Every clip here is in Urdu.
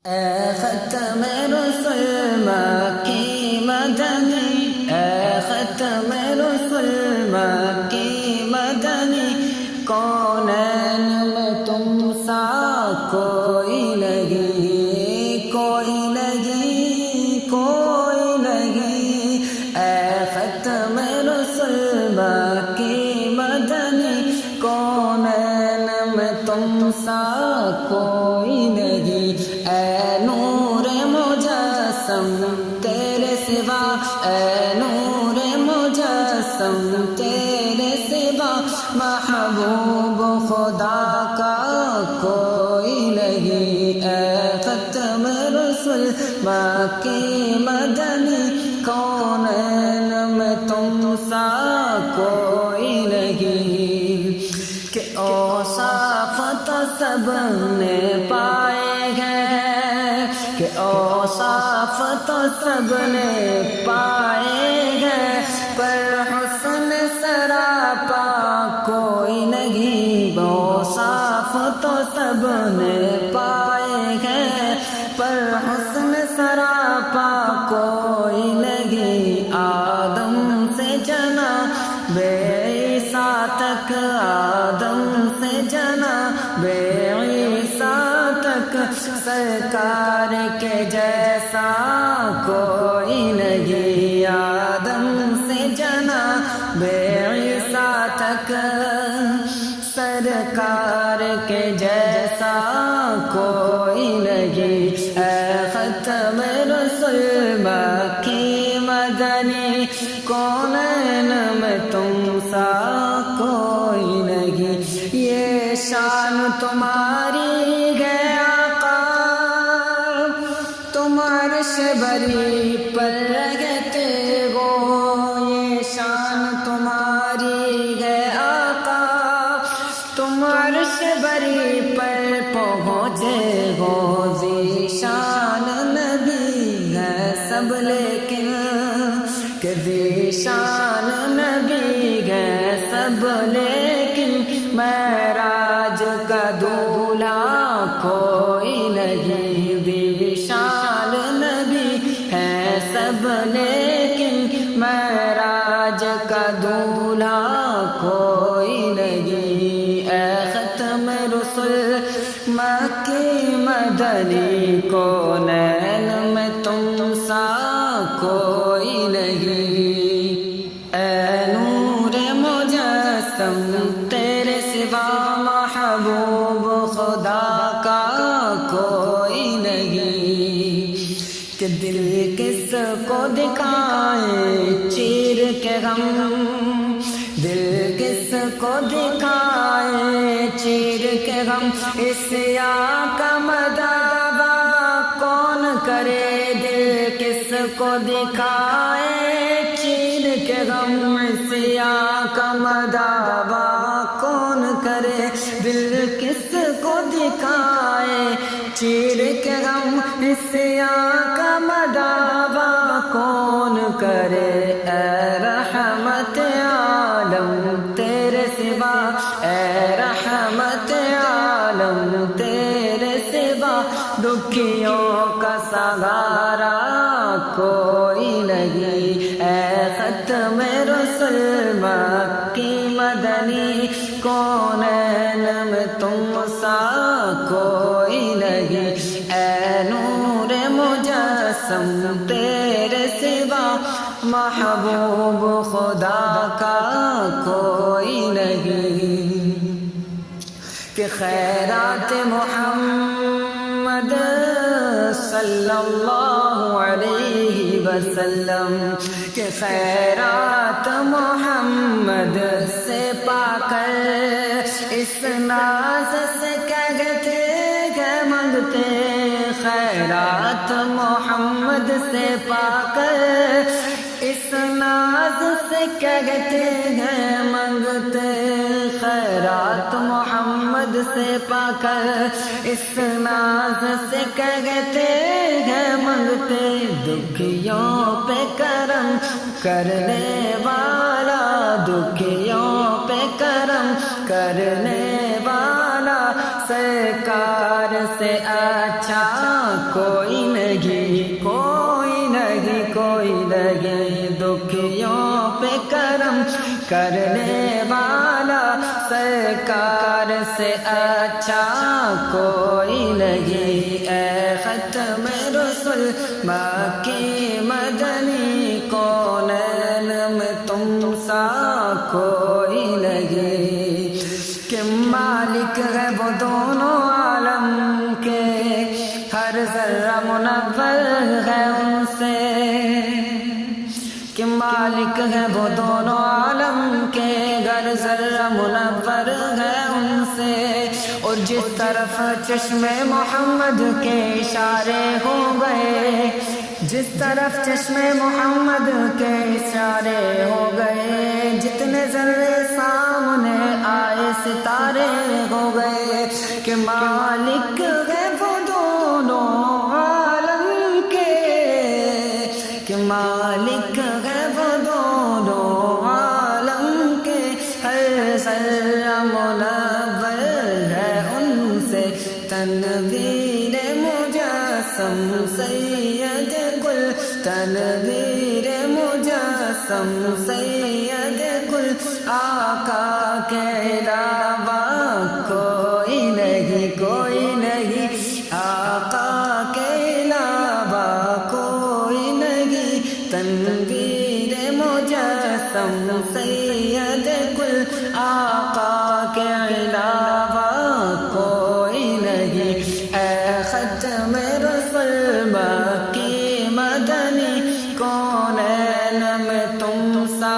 اے ختم رسل مکی مدنی، اے ختم رسل مکی مدنی، کونین میں تم سا کوئی نہیں، کوئی نہیں، کوئی نہیں۔ اے ختم رسل مکی مدنی، کونین میں تم سا کوئی نہیں۔ اے نور مجسم تیرے سوا، اے نور مجسم تیرے سوا، محبوب خدا کا کوئی نہیں۔ اے ختم رسل مکی مدنی، کونین میں تم سا کوئی نہیں۔ کہ اوصاف تو سب نے پائے ہیں، کہ اوصاف تو سب نے پائے ہیں، پر حسن سراپا کوئی نہیں۔ اوصاف تو سب نے پائے ہیں، پر حسن سراپا کوئی نہیں۔ آدم سے جناب عیسیٰ تک، آدم سے جناب عیسیٰ تک، سرکار کے جیسا کوئی نہیں۔ آدم سے جناب عیسیٰ تک، سرکار کے جیسا کوئی نہیں۔ اے ختم رسل مکی مدنی، کونین میں تم سا کوئی نہیں۔ یہ شان تمہاری ہے آقا، تم عرش بری پر رہتے ہو۔ یہ شان تمہاری ہے آقا، تم عرش بری پر پہنچے ہو۔ ذیشان نبی ہے سب لیکن، کہ ذیشان نبی ہے سب لیکن، معراج کا دولہا کوئی نہیں۔ ذیشان نبی ہے سب لیکن، معراج کا دولہا کوئی نہیں۔ اے ختم رسل مکی مدنی، کونین میں تم سا کوئی نہیں۔ اے نور مجسم تیرے سوا، محبوب خدا کا کوئی نہیں۔ کہ دل کس کو دکھائے چیر کے غم، دل کس کو دکھائے چیر کے غم، اس یا کا مداوا کون کرے۔ دل کس کو دکھائے چیر کے غم، اس یا کا مداوا کون کرے۔ دل کس کو دکھائے چیر کے غم، اس یا کا مداوا کون کرے۔ اے رحمت عالم تیرے سوا، اے رحمت عالم تیرے سوا، دکھیوں کا سہارا کوئی نہیں۔ اے ختم رسل مکی مدنی، کونین میں تم سا کوئی نہیں۔ اے نور مجسم تیرے سوا، محبوب خدا کا کوئی نہیں۔ کہ خیرات محمد صلی اللہ علیہ وسلم، کہ خیرات محمد سے پا کر، اس ناز سے کہتے کہ منگتے، خیرات محمد سے پا کر، اس ناز سے کہتے ہیں منگتے، خیرات محمد سے پا کر، اس ناز سے کہتے ہیں منگتے، دکھیوں پہ کرم کرنے والا، دکھیوں پہ کرم کرنے والا، سرکار سے اچھا نہیں، دکھیوں پہ کرم کرنے والا سرکار سے اچھا کوئی نہیں۔ اے ختم رسل مکی مدنی، کونین میں تم سا کوئی نہیں۔ کہ مالک ہے وہ دونوں عالم کے، ہر ذرہ منور ہے ان سے۔ کہ مالک ہے وہ دونوں عالم کے، ہر ذرہ منور ہے ان سے۔ اور جس طرف چشم محمد کے اشارے ہو گئے، جس طرف چشم محمد کے اشارے ہو گئے، جتنے ذرے سامنے آئے ستارے ہو گئے۔ کہ مالک ہے وہ دونوں عالم کے، کہ مالک ہے وہ دونوں عالم کے، ہر ذرہ منور ہے ان سے۔ تنویر مجسم سید کل، تنویر مجسم سید کل، آقا کے علاوہ کوئی نہیں، کوئی نہیں، آقا کے علاوہ کوئی نہیں۔ تنویر مجسم سید کل، آقا کے علاوہ کوئی نہیں۔ اے ختم رسل مکی مدنی، کونین میں تم سا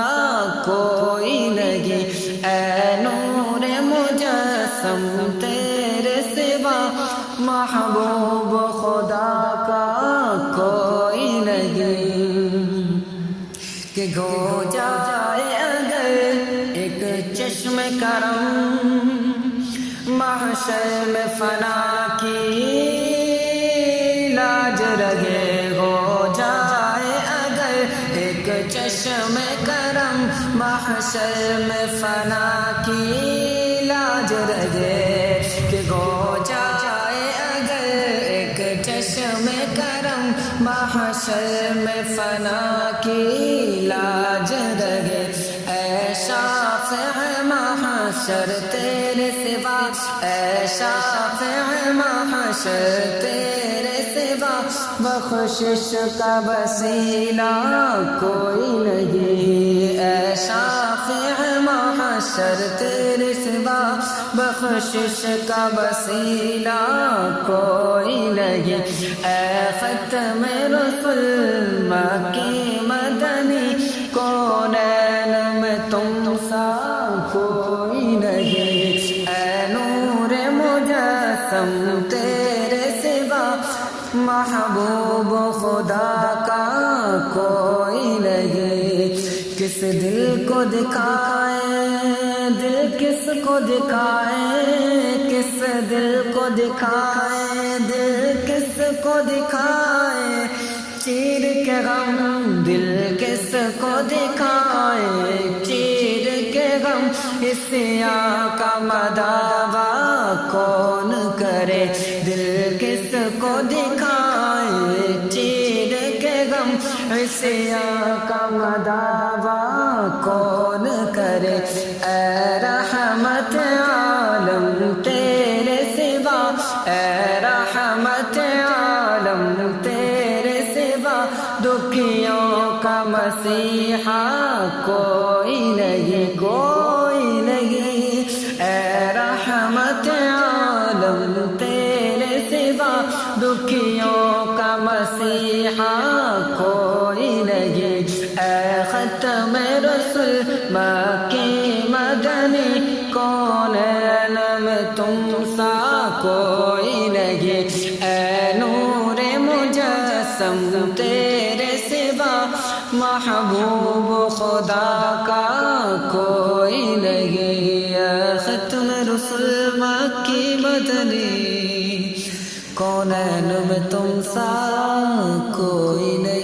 کوئی نہیں۔ اے نور مجسم تیرے سوا محبوب خدا کا کوئی نہیں۔ کہ گو جائے اگر ایک چشم کرم، محشر میں فنا کی لاج رہے۔ ہو جائے اگر ایک چشم کرم، محشر میں فنا کی لاج رہے۔ کہ ہو جائے اگر ایک چشم کرم، محشر میں فنا کی لاج رہے۔ اے شافع محشر تیرے سوا، اے شافع محشر تیرے سوا، بخشش کا وسیلہ کوئی نہیں۔ اے شافع محشر تیرے سوا، بخشش کا وسیلہ کوئی نہیں۔ اے ختم رسل مکی مدنی، کونین میں تم سا کوئی نہیں۔ اے نور مجسم تیرے سوا محبوب خدا کا کوئی نہیں۔ کس دل کو دکھائے، دل کس کو دکھائے، کس دل کو دکھائے، دل کس کو دکھائے، چیر کے غم دل کس کو دکھائے، چیر کے غم اس کا مداوا کون کرے، دل کس کو دکھائے، چیر کے غم اس کا مداوا کون کرے۔ اے رحمت عالم تیرے سوا، اے رحمت عالم تیرے سوا، دکھیوں کا مسیحا کوئی نہیں، کوئی نہیں۔ اے رحمت عالم تیرے سوا، دکھیوں کا مسیحا کوئی نہیں۔ اے ختم رسل مکی مدنی، کونین میں تم سا کوئی نہیں۔ اے نور مجسم تیرے سوا، محبوب خدا کا کوئی نہیں۔ اے ختم رسل مکی مدنی، کونین میں تم سا کوئی نہیں۔